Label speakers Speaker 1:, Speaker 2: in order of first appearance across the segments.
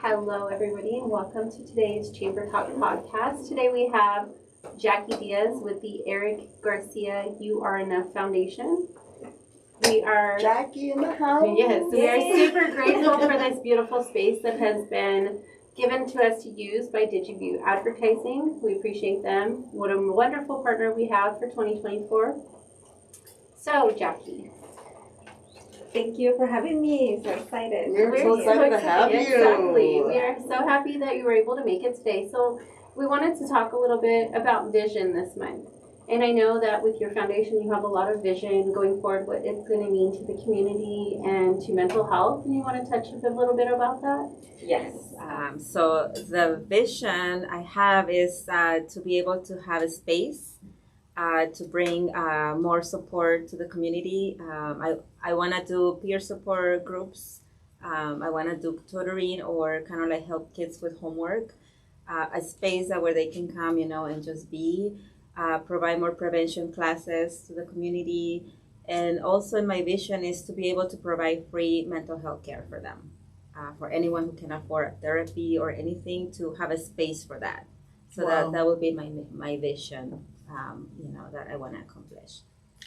Speaker 1: Hello, everybody, and welcome to today's ChamberTalk podcast. Today we have Jackie Diaz with the Erick Garcia You Are Enough Foundation. We are
Speaker 2: Jackie in the house.
Speaker 1: Yes, we are super grateful for this beautiful space that has been given to us to use by Digivue Advertising. We appreciate them. What a wonderful partner we have for 2024. So, Jackie.
Speaker 3: Thank you for having me. So excited.
Speaker 2: We're so excited to have you.
Speaker 1: Exactly. We are so happy that you were able to make it today. So we wanted to talk a little bit about vision this month. And I know that with your foundation, you have a lot of vision going forward, what it's going to mean to the community and to mental health. And you want to touch a little bit about that?
Speaker 3: Yes. So the vision I have is to be able to have a space to bring more support to the community. I want to do peer support groups. I want to do tutoring or kind of like help kids with homework. A space where they can come, and just be. Provide more prevention classes to the community. And also my vision is to be able to provide free mental health care for them. For anyone who can afford therapy or anything, to have a space for that. So
Speaker 2: Wow.
Speaker 3: that will be my vision. That I want to accomplish.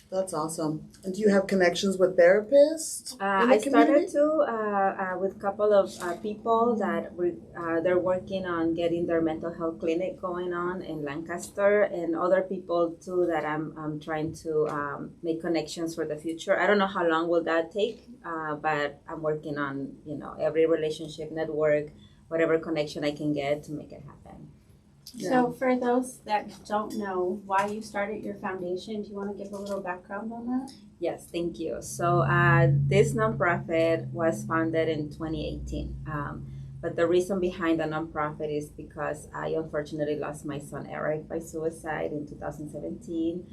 Speaker 2: That's awesome. And do you have connections with therapists?
Speaker 3: I started to with a couple of people that they're working on getting their mental health clinic going on in Lancaster, and other people too that I'm trying to make connections for the future. I don't know how long will that take, but I'm working on every relationship network, whatever connection I can get to make it happen.
Speaker 2: Yeah.
Speaker 1: So for those that don't know why you started your foundation, do you want to give a little background on that?
Speaker 3: Yes, thank you. So this nonprofit was founded in 2018. But the reason behind the nonprofit is because I unfortunately lost my son Erick by suicide in 2017.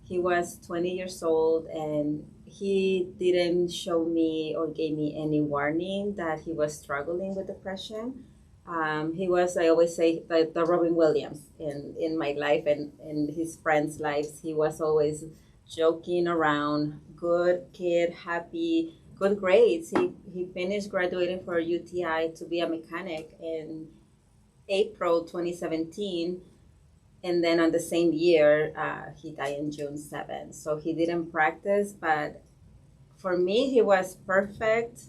Speaker 3: He was 20 years old, and he didn't show me or gave me any warning that he was struggling with depression. He was, I always say, the Robin Williams in my life and in his friends' lives. He was always joking around, good kid, happy, good grades. He finished graduating for UTI to be a mechanic in April 2017. And then on the same year, he died in June 7th. So he didn't practice, but for me, he was perfect.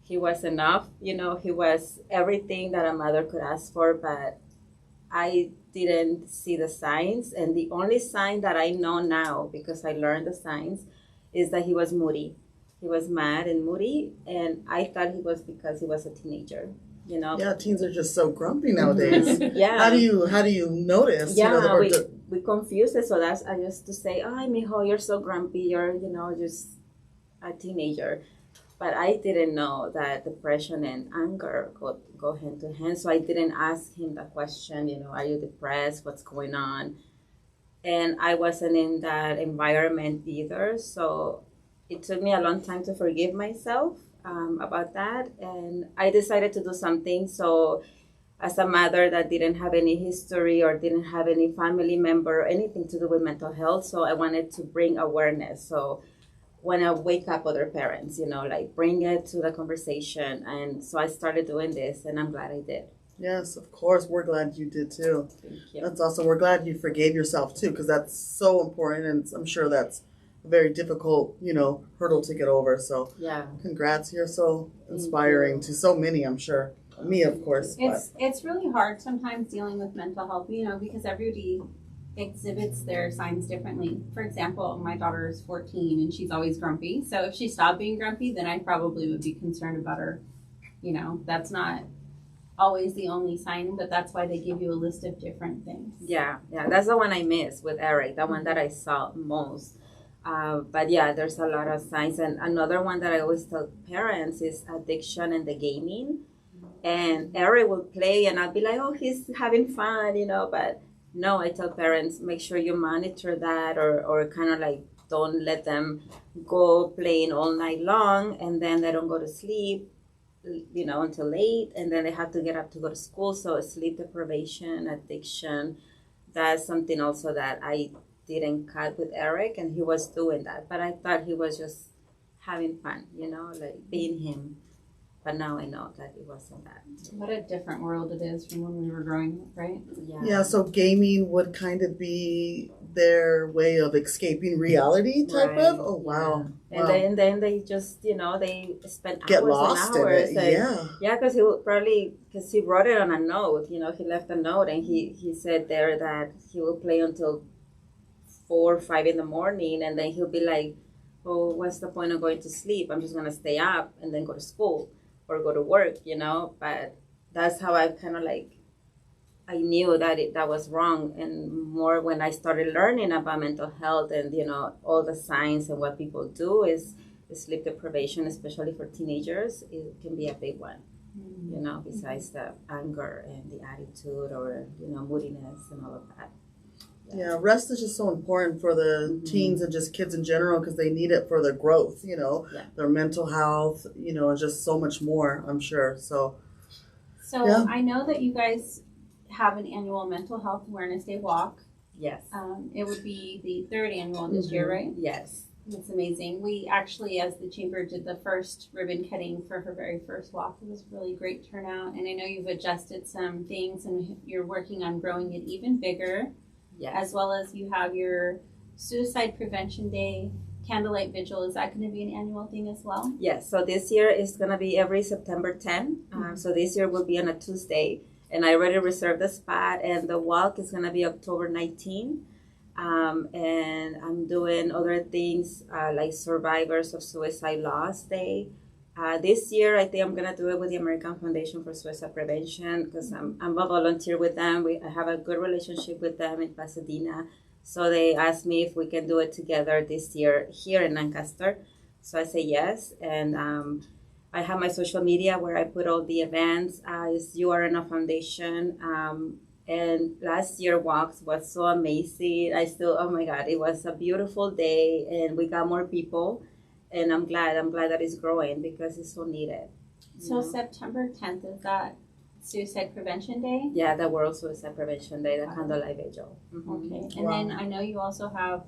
Speaker 3: He was enough, he was everything that a mother could ask for, but I didn't see the signs. And the only sign that I know now, because I learned the signs, is that he was moody. He was mad and moody, and I thought he was because he was a teenager,
Speaker 2: Yeah, teens are just so grumpy nowadays.
Speaker 3: Yeah.
Speaker 2: How do you notice?
Speaker 3: Yeah, we confuse it. So I used to say, "Ay, mijo, you're so grumpy. You're, just a teenager." But I didn't know that depression and anger go hand to hand. So I didn't ask him the question, are you depressed? What's going on? And I wasn't in that environment either. So it took me a long time to forgive myself about that. And I decided to do something. So as a mother that didn't have any history or didn't have any family member or anything to do with mental health, so I wanted to bring awareness. So when I wake up other parents, bring it to the conversation. And so I started doing this, and I'm glad I did.
Speaker 2: Yes, of course. We're glad you did too.
Speaker 3: Thank you.
Speaker 2: That's awesome. We're glad you forgave yourself too, because that's so important, and I'm sure that's a very difficult, hurdle to get over. So
Speaker 3: Yeah.
Speaker 2: congrats. You're so inspiring to so many, I'm sure. Me, of course.
Speaker 1: It's really hard sometimes dealing with mental health, because everybody exhibits their signs differently. For example, my daughter is 14 and she's always grumpy. So if she stopped being grumpy, then I probably would be concerned about her. That's not always the only sign, but that's why they give you a list of different things.
Speaker 3: Yeah. That's the one I missed with Erick, the one that I saw most. But yeah, there's a lot of signs. And another one that I always tell parents is addiction and the gaming. And Erick will play, and I'll be like, oh, he's having fun, but no, I tell parents, make sure you monitor that, or kind of like don't let them go playing all night long, and then they don't go to sleep, until late, and then they have to get up to go to school. So sleep deprivation, addiction, that's something also that I didn't cut with Erick, and he was doing that. But I thought he was just having fun, like being him. But now I know that it wasn't that.
Speaker 1: What a different world it is from when we were growing up, right?
Speaker 2: Yeah, so gaming would kind of be their way of escaping reality type
Speaker 3: Right,
Speaker 2: of? Oh, wow.
Speaker 3: And
Speaker 2: Wow.
Speaker 3: then they just, they spent
Speaker 2: Get
Speaker 3: hours
Speaker 2: lost
Speaker 3: and hours.
Speaker 2: in it.
Speaker 3: Yeah, because he wrote it on a note. He left a note, and he said there that he will play until 4 or 5 in the morning, and then he'll be like, "Oh, what's the point of going to sleep? I'm just gonna stay up and then go to school or go to work," But that's how I kind of I knew that that was wrong, and more when I started learning about mental health and all the signs and what people do is sleep deprivation, especially for teenagers. It can be a big one. Besides the anger and the attitude or moodiness and all of that.
Speaker 2: Yeah, rest is just so important for the teens and just kids in general because they need it for their growth, their mental health, and just so much more, I'm sure. So yeah.
Speaker 1: I know that you guys have an annual Mental Health Awareness Day walk.
Speaker 3: Yes.
Speaker 1: It would be the 3rd annual this year, right?
Speaker 3: Yes.
Speaker 1: That's amazing. We actually, as the chamber, did the first ribbon cutting for her very first walk. It was a really great turnout. And I know you've adjusted some things and you're working on growing it even bigger.
Speaker 3: Yes.
Speaker 1: As well as you have your Suicide Prevention Day, Candlelight Vigil. Is that going to be an annual thing as well?
Speaker 3: Yes. So this year is going to be every September 10. So this year will be on a Tuesday. And I already reserved the spot. And the walk is going to be October 19. And I'm doing other things like Survivors of Suicide Loss Day. This year, I think I'm going to do it with the American Foundation for Suicide Prevention because I'm a volunteer with them. I have a good relationship with them in Pasadena. So they asked me if we can do it together this year here in Lancaster. So I say yes. And I have my social media where I put all the events. It's You Are in a Foundation. And last year walks was so amazing. Oh my God, it was a beautiful day and we got more people. And I'm glad that it's growing because it's so needed.
Speaker 1: So September 10th, is that Suicide Prevention Day?
Speaker 3: Yeah, the World Suicide Prevention Day, the Candlelight Vigil.
Speaker 1: Okay. And then I know you also have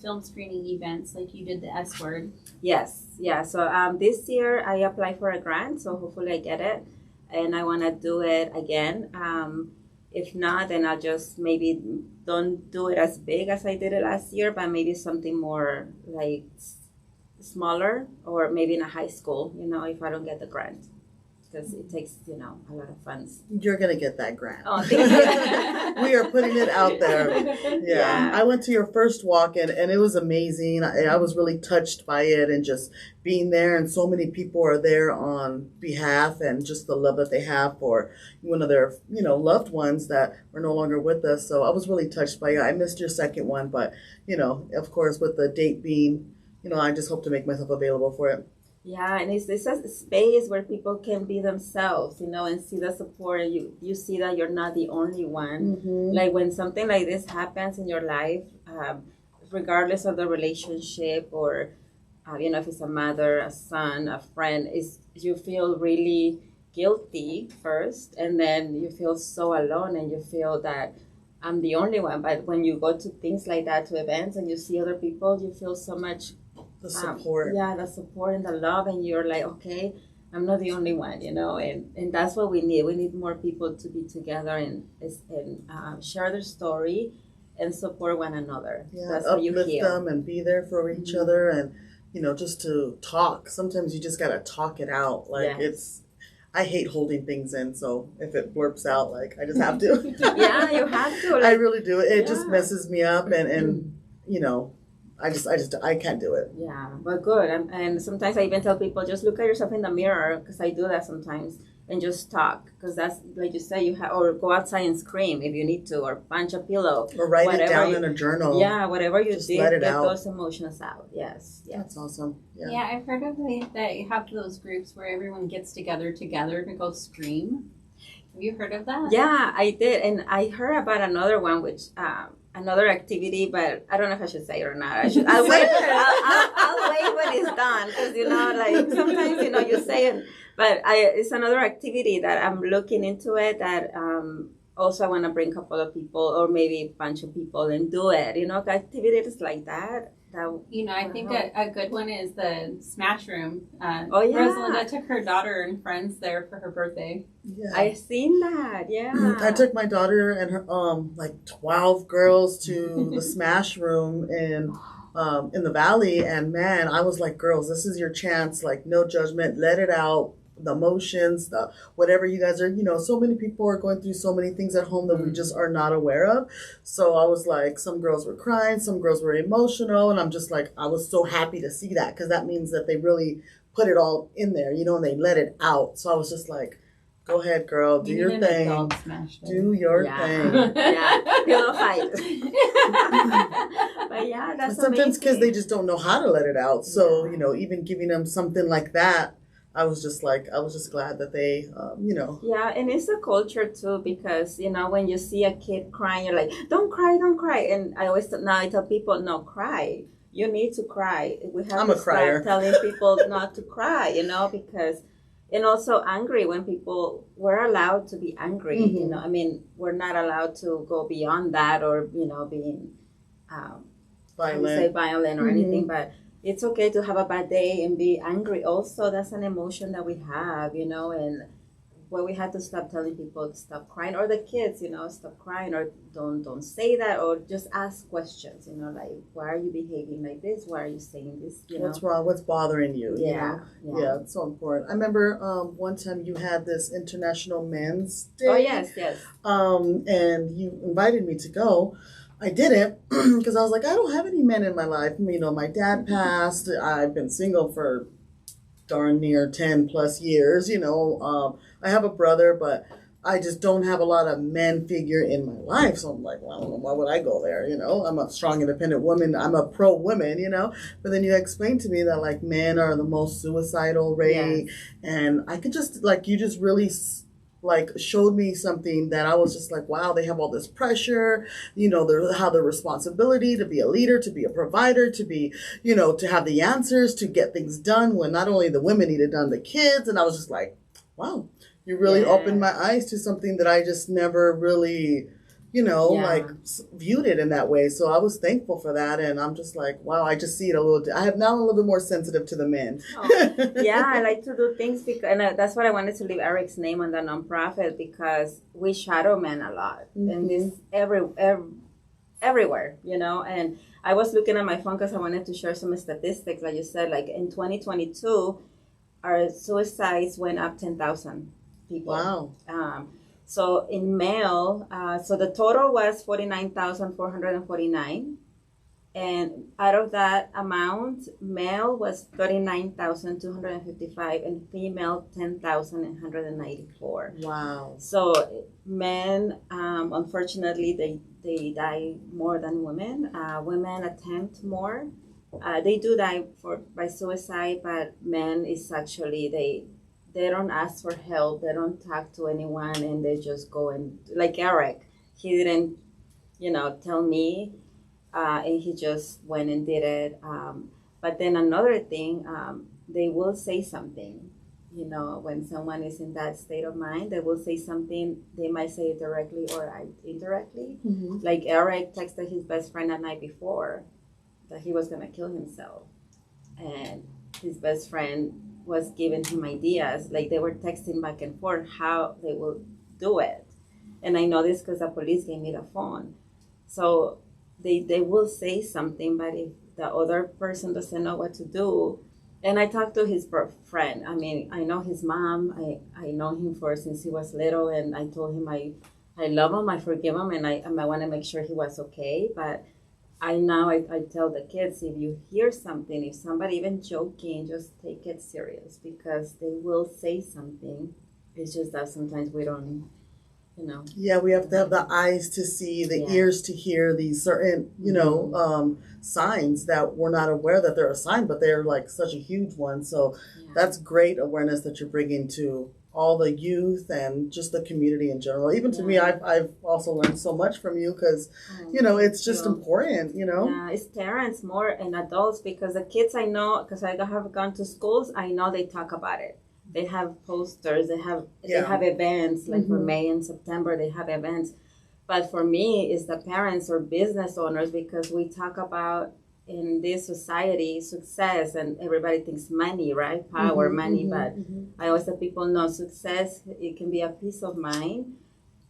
Speaker 1: film screening events, like you did the S Word.
Speaker 3: Yes. Yeah. So this year I applied for a grant, so hopefully I get it. And I want to do it again. If not, then I'll just maybe don't do it as big as I did it last year, but maybe something more like smaller or maybe in a high school, if I don't get the grant. Because it takes, a lot of funds.
Speaker 2: You're going to get that grant.
Speaker 3: Oh, thank you.
Speaker 2: We are putting it out there. Yeah. I went to your first walk and it was amazing. I was really touched by it and just being there, and so many people are there on behalf and just the love that they have for one of their, loved ones that are no longer with us. So I was really touched by it. I missed your second one, but, of course, with the date being, I just hope to make myself available for it.
Speaker 3: Yeah, and it's a space where people can be themselves, and see the support. And you see that you're not the only one. Like when something like this happens in your life, regardless of the relationship or, if it's a mother, a son, a friend, you feel really guilty first, and then you feel so alone, and you feel that I'm the only one. But when you go to things like that, to events, and you see other people, you feel so much.
Speaker 2: The support.
Speaker 3: The support and the love, and you're like, okay, I'm not the only one, and that's what we need. We need more people to be together and share their story and support one another.
Speaker 2: Yeah,
Speaker 3: that's how you
Speaker 2: uplift
Speaker 3: heal.
Speaker 2: them and be there for each other, and just to talk. Sometimes you just gotta talk it out. Like I hate holding things in, so if it blurps out, like I just have to.
Speaker 3: Yeah, you have to.
Speaker 2: I really do. It just messes me up, and I can't do it.
Speaker 3: Yeah, but good. And sometimes I even tell people, just look at yourself in the mirror, because I do that sometimes, and just talk. Because that's, like you say, or go outside and scream if you need to, or punch a pillow.
Speaker 2: Or write it down in a journal.
Speaker 3: Yeah, whatever you
Speaker 2: just
Speaker 3: did,
Speaker 2: let it
Speaker 3: get
Speaker 2: out.
Speaker 3: those emotions out. Yes.
Speaker 2: That's awesome.
Speaker 1: Yeah, I've heard of that you have those groups where everyone gets together to go scream. Have you heard of that?
Speaker 3: Yeah, I did. And I heard about another one, which... another activity, but I don't know if I should say it or not. I'll wait. I'll wait when it's done, because sometimes you say it, but it's another activity that I'm looking into it. That also I want to bring a couple of people or maybe a bunch of people and do it. Activities like that.
Speaker 1: I think a good one is the Smash Room.
Speaker 3: Oh, yeah.
Speaker 1: Rosalinda took her daughter and friends there for her birthday.
Speaker 2: Yeah.
Speaker 3: I've seen that. Yeah.
Speaker 2: I took my daughter and her 12 girls to the Smash Room in the Valley, and man, I was like, girls, this is your chance. Like, no judgment, let it out. The emotions, the whatever you guys are, so many people are going through so many things at home that we just are not aware of. So I was like, some girls were crying, some girls were emotional, and I'm just like, I was so happy to see that, because that means that they really put it all in there, and they let it out. So I was just like, go ahead, girl, do your thing. Do your thing.
Speaker 3: Yeah, pillow fight. But yeah, that's
Speaker 2: sometimes kids,
Speaker 3: amazing.
Speaker 2: they just don't know how to let it out. So, even giving them something like that, I was just glad that they,
Speaker 3: Yeah, and it's a culture too, because, when you see a kid crying, you're like, don't cry, don't cry. And I tell people, no, cry. You need to cry. We have to start telling people not to cry, because, and also angry when we're allowed to be angry,
Speaker 2: Mm-hmm.
Speaker 3: We're not allowed to go beyond that or, being
Speaker 2: violent
Speaker 3: or
Speaker 2: mm-hmm.
Speaker 3: anything, but it's okay to have a bad day and be angry. Also, that's an emotion that we have, and we have to stop telling people to stop crying, or the kids, stop crying, or don't say that, or just ask questions, like, why are you behaving like this? Why are you saying this?
Speaker 2: What's wrong? What's bothering you?
Speaker 3: Yeah.
Speaker 2: Yeah, it's so important. I remember one time you had this International Men's Day.
Speaker 3: Oh, yes.
Speaker 2: And you invited me to go. I didn't because I was like, I don't have any men in my life. My dad passed. I've been single for darn near 10 plus years. I have a brother, but I just don't have a lot of men figure in my life. So I'm like, well, I don't know, why would I go there? I'm a strong, independent woman. I'm a pro woman, But then you explained to me that like men are the most suicidal rate. Yes. And I could just you just really showed me something that I was just like, wow, they have all this pressure, they have the responsibility to be a leader, to be a provider, to be, to have the answers, to get things done, when not only the women need it done, the kids. And I was just like, wow, you really opened my eyes to something that I just never really, viewed it in that way. So I was thankful for that. And I'm just like, wow, I just see it I have now a little bit more sensitive to the men.
Speaker 3: Oh. Yeah, I like to do things and that's what I wanted to leave Erick's name on the nonprofit, because we shadow men a lot. Mm-hmm. And this everywhere, and I was looking at my phone because I wanted to share some statistics. Like you said, like in 2022, our suicides went up 10,000 people.
Speaker 2: Wow.
Speaker 3: So in male, so the total was 49,449. And out of that amount, male was 39,255 and female 10,194.
Speaker 2: Wow.
Speaker 3: So men, unfortunately, they die more than women. Women attempt more. They do die by suicide, but men is actually, they don't ask for help. They don't talk to anyone, and they just go and, like Erick, he didn't, tell me, and he just went and did it. But then another thing, they will say something, when someone is in that state of mind, they will say something. They might say it directly or indirectly. Mm-hmm. Like Erick texted his best friend the night before that he was going to kill himself. And his best friend was giving him ideas, like they were texting back and forth how they will do it. And I know this because the police gave me the phone. So they will say something, but if the other person doesn't know what to do, and I talked to his friend. I know his mom. I know him since he was little, and I told him I love him, I forgive him, and I want to make sure he was okay. But I tell the kids, if you hear something, if somebody even joking, just take it serious, because they will say something. It's just that sometimes we don't,
Speaker 2: Yeah, we have to have the eyes to see, the ears to hear these certain, signs that we're not aware that they're a sign, but they're like such a huge one. So that's great awareness that you're bringing to all the youth and just the community in general. Even to me, I've also learned so much from you, because, it's just important,
Speaker 3: Yeah, it's parents more and adults, because the kids I know, because I have gone to schools, I know they talk about it. They have posters, they have events, like for May and September, they have events. But for me, it's the parents or business owners, because we talk about in this society, success, and everybody thinks money, right? Power, money. But I always tell people, no, success, it can be a peace of mind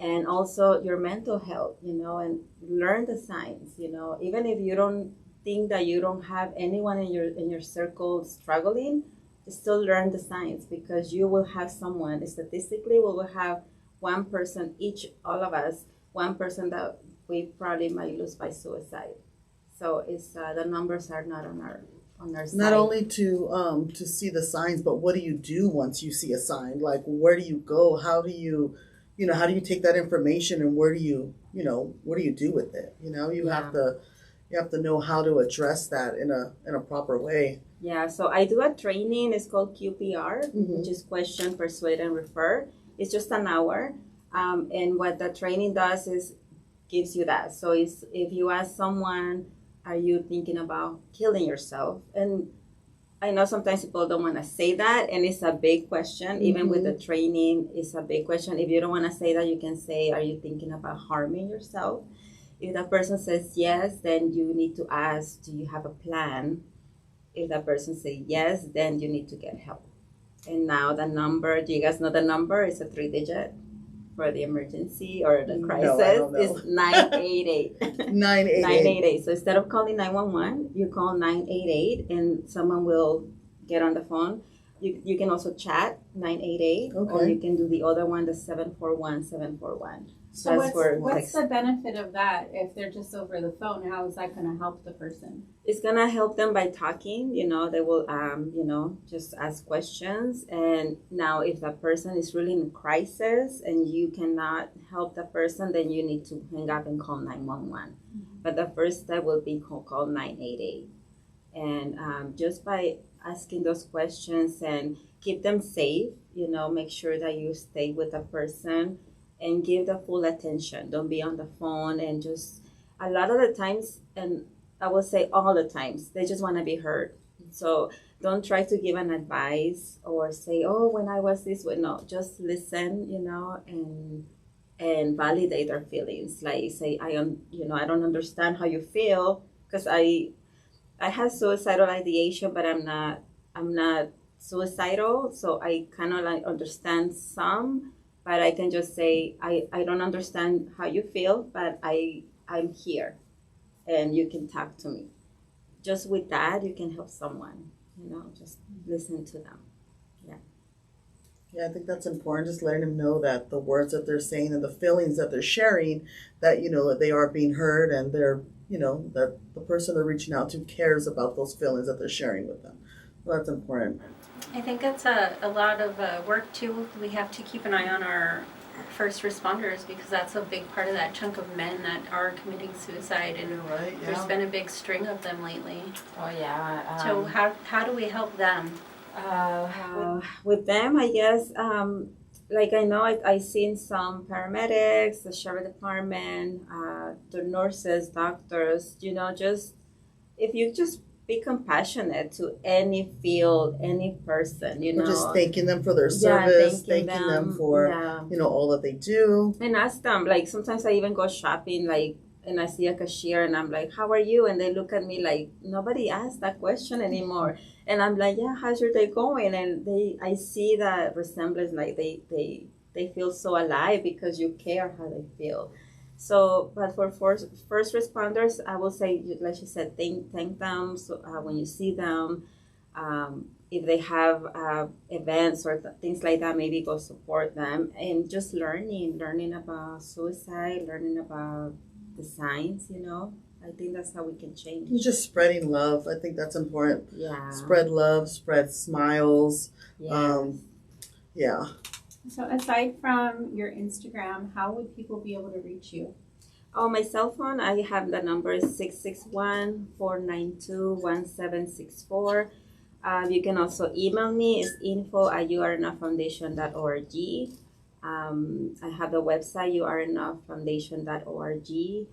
Speaker 3: and also your mental health, and learn the signs, even if you don't think that you don't have anyone in your circle struggling, still learn the signs, because you will have someone, statistically, we will have one person, all of us, one person that we probably might lose by suicide. So it's the numbers are not on our side.
Speaker 2: Not only to see the signs, but what do you do once you see a sign? Like, where do you go? How do you take that information, and what do you do with it? You have to know how to address that in a proper way.
Speaker 3: Yeah, so I do a training. It's called QPR, which is Question, Persuade, and Refer. It's just an hour, and what the training does is gives you that. So if you ask someone, are you thinking about killing yourself? And I know sometimes people don't want to say that, and it's a big question. Even with the training, it's a big question. If you don't want to say that, you can say, are you thinking about harming yourself? If that person says yes, then you need to ask, do you have a plan? If that person says yes, then you need to get help. And now the number, do you guys know the number? It's a 3-digit for the emergency or the crisis.
Speaker 2: No, I don't know.
Speaker 3: It's 988. 988. So instead of calling 911, you call 988 and someone will get on the phone. You can also chat 988, or you can do the other one, the 741-741.
Speaker 1: So what's the benefit of that if they're just over the phone? How is that going to help the person?
Speaker 3: It's going to help them by talking. They will, just ask questions. And now if that person is really in crisis and you cannot help the person, then you need to hang up and call 911. But the first step will be call 988. And just by asking those questions and keep them safe, make sure that you stay with the person and give the full attention. Don't be on the phone and just, a lot of the times, and I will say all the times, they just want to be heard. So don't try to give an advice or say, oh, when I was this way. No, just listen, and validate their feelings. Like say, I don't understand how you feel, because I have suicidal ideation, but I'm not suicidal. So I kind of like understand some. But I can just say, I don't understand how you feel, but I'm here and you can talk to me. Just with that, you can help someone, just listen to them. Yeah.
Speaker 2: Yeah, I think that's important. Just letting them know that the words that they're saying and the feelings that they're sharing, that, they are being heard, and they're, that the person they're reaching out to cares about those feelings that they're sharing with them. Well, that's important.
Speaker 4: I think it's a lot of work too. We have to keep an eye on our first responders, because that's a big part of that chunk of men that are committing suicide, and there's been a big string of them lately.
Speaker 3: Oh yeah.
Speaker 4: So how do we help them?
Speaker 3: With them, I guess, like I know I seen some paramedics, the sheriff department, the nurses, doctors, just if you just be compassionate to any field, any person,
Speaker 2: Or just thanking them for their service, thanking them for, all that they do.
Speaker 3: And ask them, like sometimes I even go shopping, like, and I see a cashier and I'm like, how are you? And they look at me like, nobody asks that question anymore. And I'm like, yeah, how's your day going? And I see that resemblance, like they feel so alive because you care how they feel. So, but for first responders, I will say, like you said, thank them. So when you see them, if they have events or things like that, maybe go support them. And just learning about suicide, learning about the signs, I think that's how we can change.
Speaker 2: Just spreading love. I think that's important.
Speaker 3: Yeah.
Speaker 2: Spread love, spread smiles.
Speaker 3: Yes.
Speaker 2: Yeah.
Speaker 1: So aside from your Instagram, how would people be able to reach you?
Speaker 3: Oh, my cell phone, I have the number 661-492-1764. You can also email me. It's info@youareenoughfoundation.org. I have the website, youareenoughfoundation.org.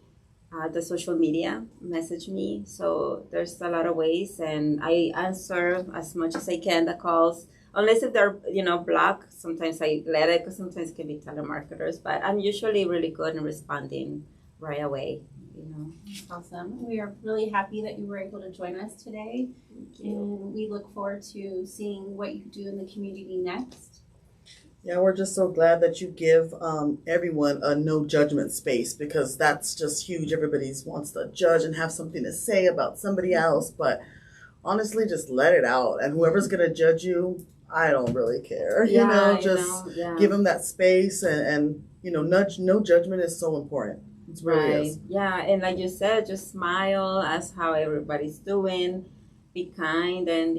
Speaker 3: The social media, message me. So there's a lot of ways, and I answer as much as I can the calls. Unless if they're, blocked, sometimes I let it, because sometimes it can be telemarketers. But I'm usually really good in responding right away, you know.
Speaker 1: Awesome. We are really happy that you were able to join us today. And we look forward to seeing what you do in the community next.
Speaker 2: Yeah, we're just so glad that you give everyone a no judgment space, because that's just huge. Everybody wants to judge and have something to say about somebody else, but honestly, just let it out. And whoever's going to judge you, I don't really care. Give them that space and no judgment is so important. It really is.
Speaker 3: Yeah, and like you said, just smile, ask how everybody's doing, be kind, and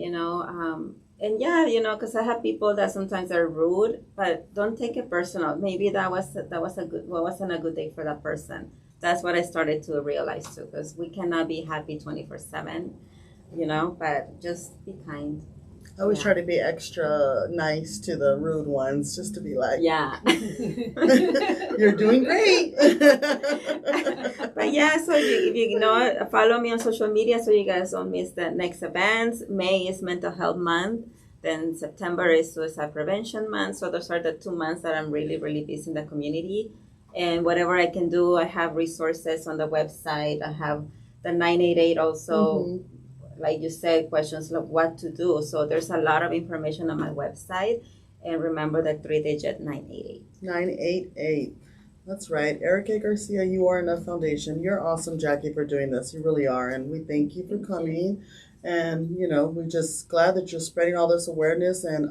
Speaker 3: because I have people that sometimes are rude, but don't take it personal. Maybe wasn't a good day for that person. That's what I started to realize too, because we cannot be happy 24/7, but just be kind.
Speaker 2: I always try to be extra nice to the rude ones, just to be like,
Speaker 3: yeah,
Speaker 2: you're doing great.
Speaker 3: But yeah, so if you follow me on social media so you guys don't miss the next events. May is Mental Health Month. Then September is Suicide Prevention Month. So those are the 2 months that I'm really, really busy in the community. And whatever I can do, I have resources on the website. I have the 988 also. Like you said, questions like what to do. So there's a lot of information on my website. And remember the 3-digit 988. 988.
Speaker 2: That's right. Erick Garcia, You Are Enough Foundation. You're awesome, Jackie, for doing this. You really are. And we thank you for coming. And, we're just glad that you're spreading all this awareness and,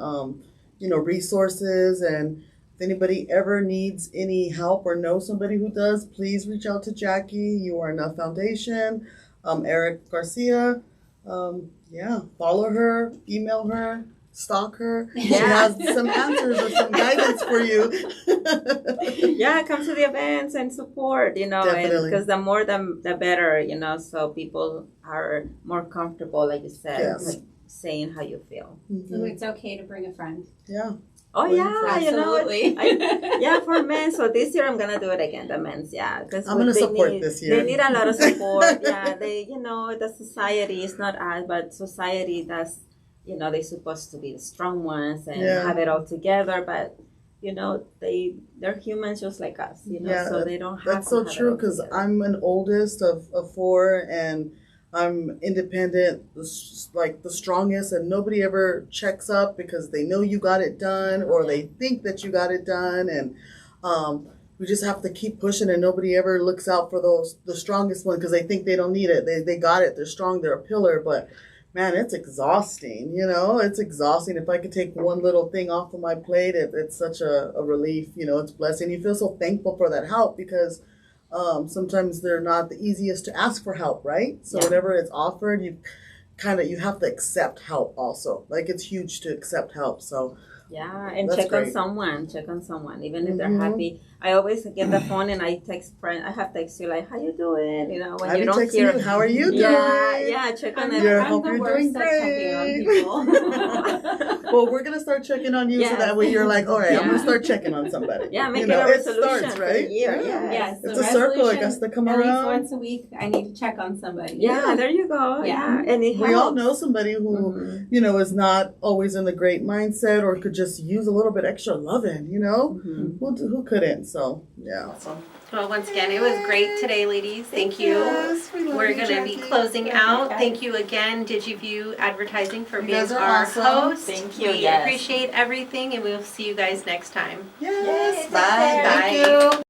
Speaker 2: resources. And if anybody ever needs any help or knows somebody who does, please reach out to Jackie, You Are Enough Foundation. Erick Garcia. Follow her, email her, stalk her. She has some answers or some guidance for you.
Speaker 3: Come to the events and support,
Speaker 2: Definitely.
Speaker 3: Because the more the better, so people are more comfortable, like you said, like saying how you feel.
Speaker 1: So it's okay to bring a friend.
Speaker 2: Yeah.
Speaker 3: Oh yeah,
Speaker 1: absolutely.
Speaker 3: For men. So this year I'm gonna do it again. The men's, because
Speaker 2: I'm gonna support this year.
Speaker 3: They need a lot of support. The society is not us, but society does. They're supposed to be the strong ones and have it all together, but they're humans just like us. So they don't have.
Speaker 2: That's so true, because I'm an oldest of 4, and I'm independent, like the strongest, and nobody ever checks up because they know you got it done, or they think that you got it done, and we just have to keep pushing, and nobody ever looks out for the strongest one because they think they don't need it. They got it. They're strong. They're a pillar, but man, it's exhausting. It's exhausting. If I could take one little thing off of my plate, it's such a relief. It's a blessing. You feel so thankful for that help, because sometimes they're not the easiest to ask for help, right? So whenever it's offered, you have to accept help also. Like, it's huge to accept help. So
Speaker 3: and check on someone, even if they're happy. I always get the phone and I text friends. I have text you like, how you doing? When you don't hear.
Speaker 2: You, how are you doing?
Speaker 3: Check on them.
Speaker 1: I'm the worst at checking on people.
Speaker 2: Well, we're gonna start checking on you so that way you're like, all right, I'm gonna start checking on somebody.
Speaker 3: Make it a resolution
Speaker 2: starts, right?
Speaker 3: for the year.
Speaker 1: Yes,
Speaker 2: it's a circle. I guess to come
Speaker 1: at
Speaker 2: around.
Speaker 1: least once a week, I need to check on somebody.
Speaker 3: Yeah, there you go. Yeah, and it helps.
Speaker 2: We all know somebody who is not always in the great mindset, or could just use a little bit extra loving. Who couldn't? So Awesome.
Speaker 4: Well, once again, it was great today, ladies. Thank you.
Speaker 2: Yes,
Speaker 4: We're going to be closing out. Thank you again, Digivue Advertising, for being our
Speaker 2: awesome.
Speaker 4: host.
Speaker 3: Thank you.
Speaker 4: We appreciate everything, and we'll see you guys next time.
Speaker 2: Yes.
Speaker 3: Bye.
Speaker 4: Bye.
Speaker 2: Thank you.